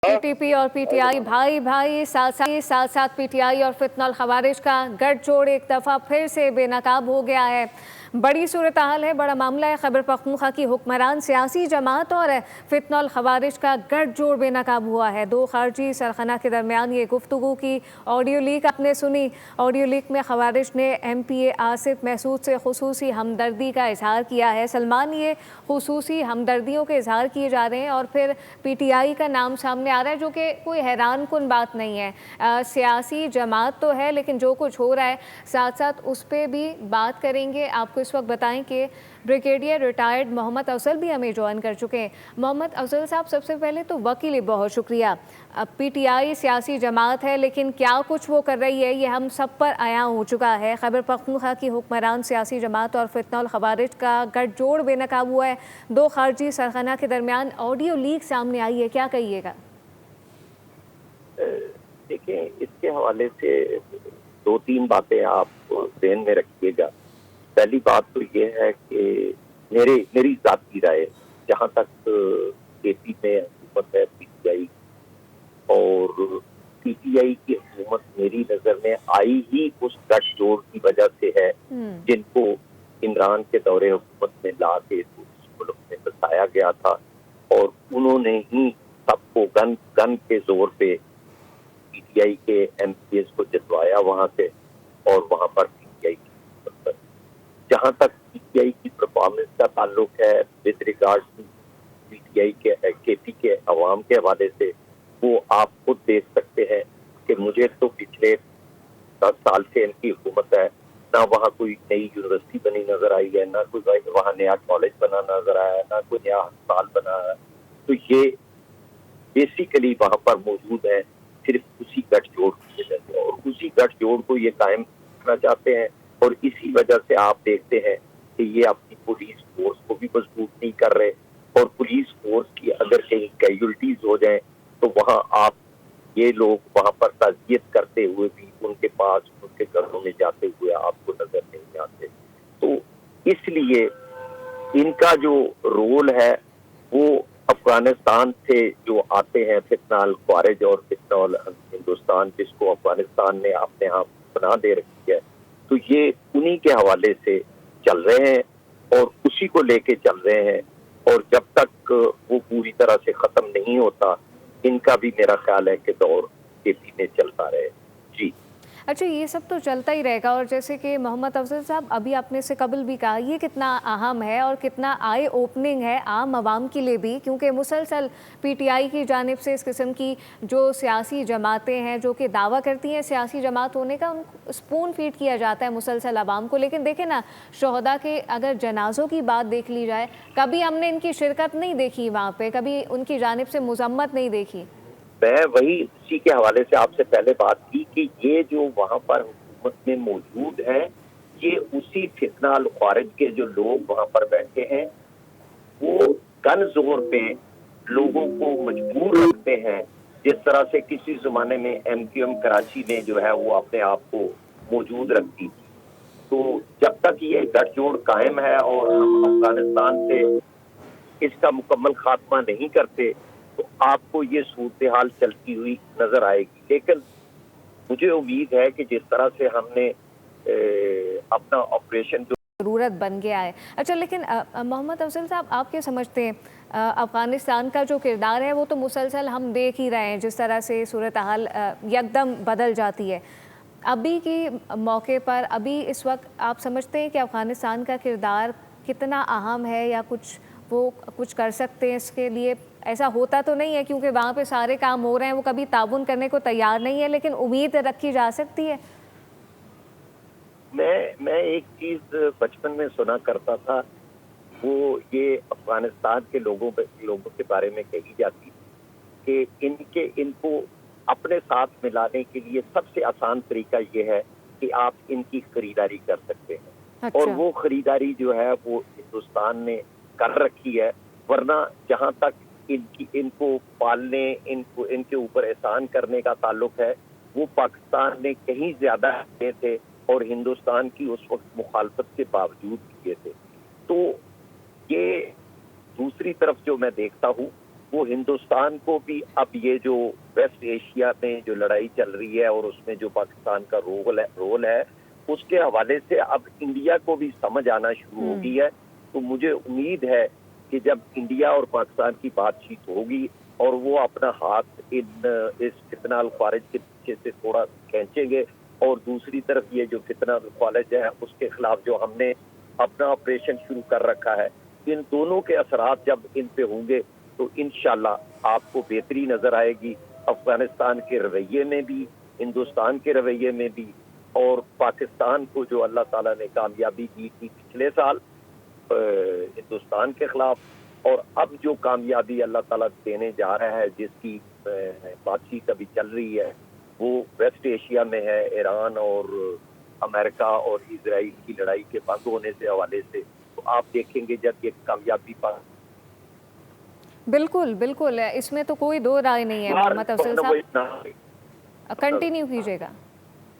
TTP और PTI भाई भाई साथ साथ पीटीआई और फितनल खवारिज का गठजोड़ एक दफा फिर से बेनकाब हो गया है। बड़ी सूरत हाल है, बड़ा मामला है। खैबर पख्तूनख्वा की हुक्मरान सियासी जमात और फितनल खवारिज का गठजोड़ बेनकाब हुआ है। दो खारजी सरखना के दरमियान ये गुफ्तगू की ऑडियो लीक आपने सुनी। ऑडियो लीक में खवारिज ने MPA आसिफ महसूद से खुसूसी हमदर्दी का इजहार किया है। सलमान, ये खुसूसी हमदर्दियों के इजहार किए जा रहे हैं और फिर PTI का नाम सामने आ रहा है, जो कि कोई हैरान कुन बात नहीं है। सियासी जमात तो है, लेकिन जो कुछ हो रहा है साथ साथ उस पर भी बात करेंगे। आपको इस वक्त बताएं कि ब्रिगेडियर रिटायर्ड मोहम्मद अफजल भी हमें ज्वाइन कर चुके हैं। मोहम्मद अफजल साहब, सबसे पहले तो वकील बहुत शुक्रिया। PTI सियासी जमात है, लेकिन क्या कुछ वो कर रही है ये हम सब पर आया हो चुका है। खैबर पख्तूनख्वा की हुक्मरान सियासी जमात और फितनल खवारिज का गठजोड़ बेनकाब हुआ है। दो खारजी सरखना के दरमियान ऑडियो लीक सामने आई है, क्या कहिएगा? देखिए, इसके हवाले से दो तीन बातें आप ध्यान में रखिएगा। पहली बात तो ये है कि मेरी जाती राय, जहाँ तक KP में हुकूमत है PTI, और PTI की हुकूमत मेरी नजर में आई ही उस गठजोड़ की वजह से है जिनको इमरान के दौरे हुकूमत में ला के इस मुल्क में बसाया गया था, और उन्होंने ही सबको गन के जोर पे PTI के MPs को जितवाया वहां से, और वहां पर PTI की, जहां तक PTI की परफॉर्मेंस का ताल्लुक है विद रिगार्ड टू PTI के KP के अवाम के हवाले से, वो आप खुद देख सकते हैं कि मुझे तो पिछले 10 साल से इनकी हुकूमत है, ना वहाँ कोई नई यूनिवर्सिटी बनी नजर आई है, ना कोई वहाँ नया कॉलेज बना नजर आया है, ना कोई नया अस्पताल बना है। तो ये बेसिकली वहाँ पर मौजूद है सिर्फ उसी गठजोड़ की वजह से, और उसी गठजोड़ को ये कायम रखना चाहते हैं। और इसी वजह से आप देखते हैं कि ये अपनी पुलिस फोर्स को भी मजबूत नहीं कर रहे, और पुलिस फोर्स की अगर कहीं कैजुअल्टीज हो जाए तो वहाँ आप ये लोग वहाँ पर ताजियत करते हुए भी उनके पास उनके घरों में जाते हुए आपको नजर नहीं आते। तो इसलिए इनका जो रोल है वो अफगानिस्तान से जो आते हैं फितनल ख्वारिज और फितनल हिंदुस्तान, जिसको अफगानिस्तान ने अपने आप बना दे रखी है, तो ये उन्हीं के हवाले से चल रहे हैं और उसी को लेके चल रहे हैं। और जब तक वो पूरी तरह से खत्म नहीं होता, इनका भी मेरा ख्याल है कि दौर KP में चलता रहे। जी अच्छा, ये सब तो चलता ही रहेगा। और जैसे कि मोहम्मद अफजल साहब, अभी आपने से कबल भी कहा, ये कितना अहम है और कितना आई ओपनिंग है आम आवाम के लिए भी, क्योंकि मुसलसल PTI की जानिब से इस किस्म की जो सियासी जमातें हैं जो कि दावा करती हैं सियासी जमात होने का, उनको स्पून फीड किया जाता है मुसलसल आवाम को। लेकिन देखें ना, शहदा के अगर जनाजों की बात देख ली जाए, कभी हमने इनकी शिरकत नहीं देखी वहाँ पर, कभी उनकी जानिब से मजम्मत नहीं देखी। मैं वही उसी के हवाले से आपसे पहले बात की कि ये जो वहां पर हुकूमत में मौजूद है, ये उसी फितनल ख्वारिज के जो लोग वहां पर बैठे हैं, वो गन जोर पे लोगों को मजबूर रखते हैं, जिस तरह से किसी जमाने में MQM कराची ने जो है वो अपने आप को मौजूद रखती थी। तो जब तक ये गठजोड़ कायम है और हम अफगानिस्तान से इसका मुकम्मल खात्मा नहीं करते, तो आपको ये सूरत हाल चलती हुई नजर आएगी। लेकिन मुझे उम्मीद है कि जिस तरह से हमने अपना ऑपरेशन जो ज़रूरत बन गया है। अच्छा, लेकिन मोहम्मद अफजल साहब, आप क्या समझते हैं, अफ़गानिस्तान का जो किरदार है वो तो मुसलसल हम देख ही रहे हैं, जिस तरह से सूरत हाल यकदम बदल जाती है। अभी की मौके पर, अभी इस वक्त आप समझते हैं कि अफ़गानिस्तान का किरदार कितना अहम है, या वो कुछ कर सकते हैं इसके लिए? ऐसा होता तो नहीं है, क्योंकि वहाँ पे सारे काम हो रहे हैं, वो कभी ताउन करने को तैयार नहीं है, लेकिन उम्मीद रखी जा सकती है। मैं एक चीज बचपन में सुना करता था, वो ये अफगानिस्तान के लोगों के बारे में कही जाती थी कि इनको अपने साथ मिलाने के लिए सबसे आसान तरीका ये है कि आप इनकी खरीदारी कर सकते हैं। अच्छा। और वो खरीदारी जो है वो हिंदुस्तान ने कर रखी है, वरना जहां तक इनको पालने, इनके ऊपर एहसान करने का ताल्लुक है, वो पाकिस्तान ने कहीं ज्यादा किए थे और हिंदुस्तान की उस वक्त मुखालफत के बावजूद किए थे। तो ये दूसरी तरफ जो मैं देखता हूँ वो हिंदुस्तान को भी अब ये जो वेस्ट एशिया में जो लड़ाई चल रही है और उसमें जो पाकिस्तान का रोल है उसके हवाले से अब इंडिया को भी समझ आना शुरू हो गई है। तो मुझे उम्मीद है कि जब इंडिया और पाकिस्तान की बातचीत होगी और वो अपना हाथ इस फितना अल खारिज के पीछे से थोड़ा खींचेंगे और दूसरी तरफ ये जो फितना अल खारिज है उसके खिलाफ जो हमने अपना ऑपरेशन शुरू कर रखा है, इन दोनों के असरात जब इन पे होंगे तो इंशाल्लाह आपको बेहतरी नजर आएगी अफगानिस्तान के रवैये में भी, हिंदुस्तान के रवैये में भी। और पाकिस्तान को जो अल्लाह ताला ने कामयाबी दी थी पिछले साल हिंदुस्तान के खिलाफ, और अब जो कामयाबी अल्लाह ताला देने जा रहा है जिसकी बातचीत अभी चल रही है वो वेस्ट एशिया में है, ईरान और अमेरिका और इजराइल की लड़ाई के बंद होने से हवाले से। तो आप देखेंगे जब ये कामयाबी पर बिल्कुल बिल्कुल, इसमें तो कोई दो राय नहीं है। मोहम्मद अफजल साहब, कंटिन्यू कीजिएगा।